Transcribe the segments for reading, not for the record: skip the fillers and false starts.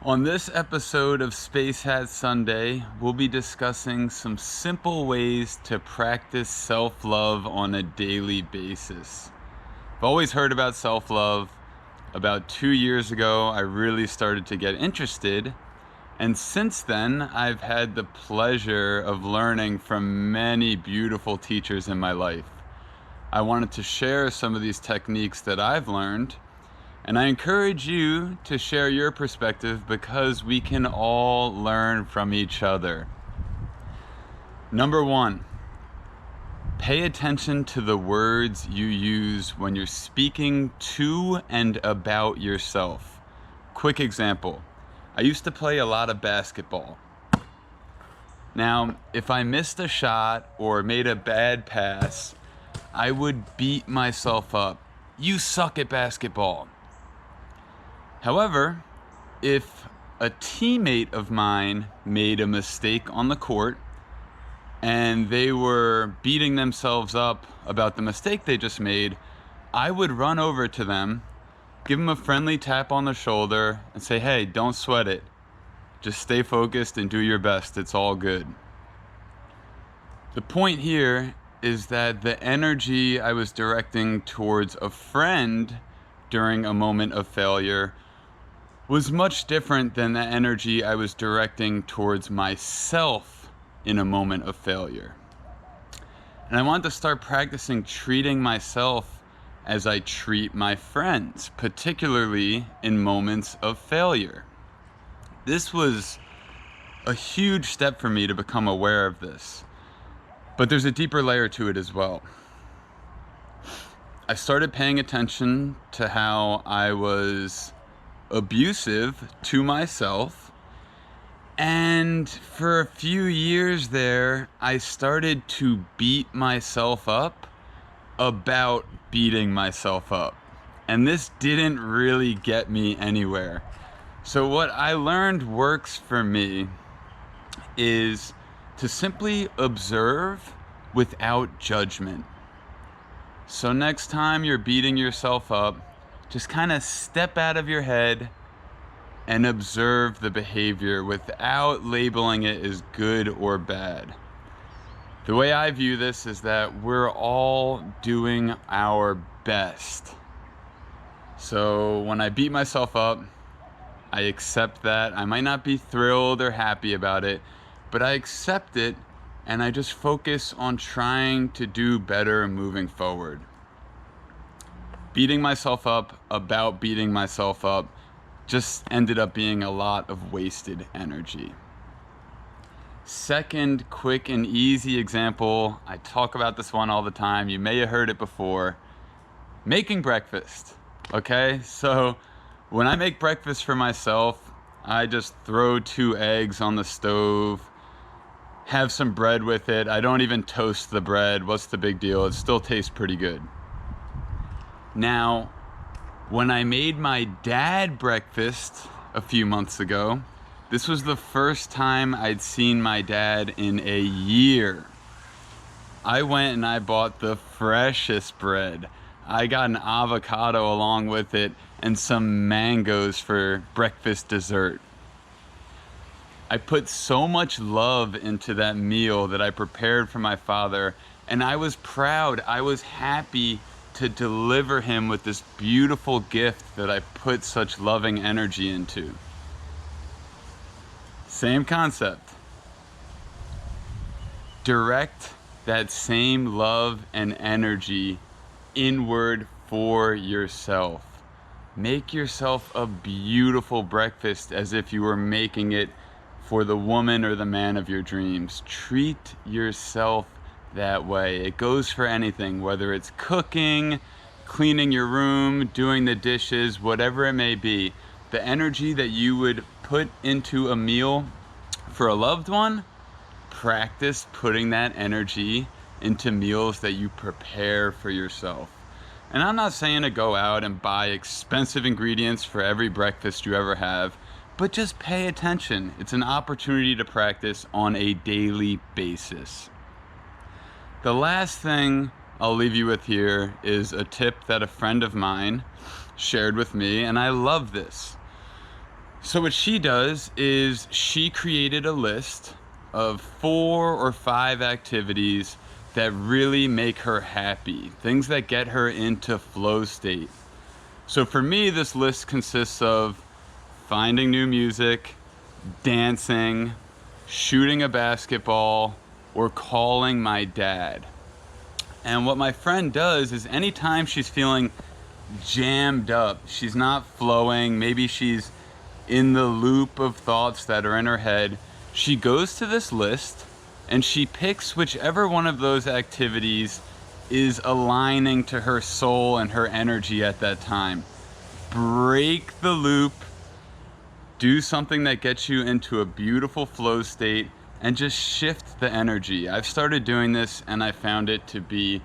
On this episode of Space Hat Sunday, we'll be discussing some simple ways to practice self-love on a daily basis. I've always heard about self-love. About 2 years ago, I really started to get interested. And since then, I've had the pleasure of learning from many beautiful teachers in my life. I wanted to share some of these techniques that I've learned, and I encourage you to share your perspective because we can all learn from each other. Number one, pay attention to the words you use when you're speaking to and about yourself. Quick example. I used to play a lot of basketball. Now, if I missed a shot or made a bad pass, I would beat myself up. You suck at basketball. However, if a teammate of mine made a mistake on the court and they were beating themselves up about the mistake they just made, I would run over to them, give them a friendly tap on the shoulder and say, hey, don't sweat it. Just stay focused and do your best. It's all good. The point here is that the energy I was directing towards a friend during a moment of failure was much different than the energy I was directing towards myself in a moment of failure. And I wanted to start practicing treating myself as I treat my friends, particularly in moments of failure. This was a huge step for me to become aware of this. But there's a deeper layer to it as well. I started paying attention to how I was abusive to myself, and for a few years there, I started to beat myself up about beating myself up. And this didn't really get me anywhere. So what I learned works for me is to simply observe without judgment. So next time you're beating yourself up, just kind of step out of your head and observe the behavior without labeling it as good or bad. The way I view this is that we're all doing our best. So when I beat myself up, I accept that. I might not be thrilled or happy about it, but I accept it and I just focus on trying to do better moving forward. Beating myself up about beating myself up just ended up being a lot of wasted energy. Second quick and easy example, I talk about this one all the time. You may have heard it before. Making breakfast, okay? So when I make breakfast for myself, I just throw 2 eggs on the stove, have some bread with it. I don't even toast the bread. What's the big deal? It still tastes pretty good. Now, when I made my dad breakfast a few months ago, this was the first time I'd seen my dad in a year. I went and I bought the freshest bread. I got an avocado along with it and some mangoes for breakfast dessert. I put so much love into that meal that I prepared for my father, and I was proud. I was happy to deliver him with this beautiful gift that I put such loving energy into. Same concept. Direct that same love and energy inward for yourself. Make yourself a beautiful breakfast as if you were making it for the woman or the man of your dreams. Treat yourself that way. It goes for anything, whether it's cooking, cleaning your room, doing the dishes, whatever it may be. The energy that you would put into a meal for a loved one, practice putting that energy into meals that you prepare for yourself. And I'm not saying to go out and buy expensive ingredients for every breakfast you ever have, but just pay attention. It's an opportunity to practice on a daily basis. The last thing I'll leave you with here is a tip that a friend of mine shared with me, and I love this. So what she does is she created a list of 4 or 5 activities that really make her happy, things that get her into flow state. So for me, this list consists of finding new music, dancing, shooting a basketball, or calling my dad. And what my friend does is anytime she's feeling jammed up, she's not flowing, maybe she's in the loop of thoughts that are in her head, she goes to this list and she picks whichever one of those activities is aligning to her soul and her energy at that time. Break the loop, do something that gets you into a beautiful flow state, and just shift the energy. I've started doing this and I found it to be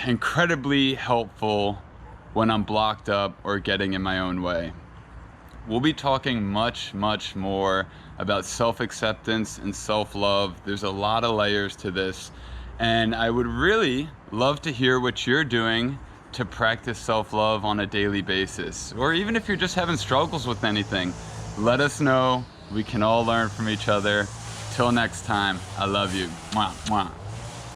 incredibly helpful when I'm blocked up or getting in my own way. We'll be talking much more about self-acceptance and self-love. There's a lot of layers to this, and I would really love to hear what you're doing to practice self-love on a daily basis. Or even if you're just having struggles with anything, let us know. We can all learn from each other. Till next time, I love you. Mwah, mwah.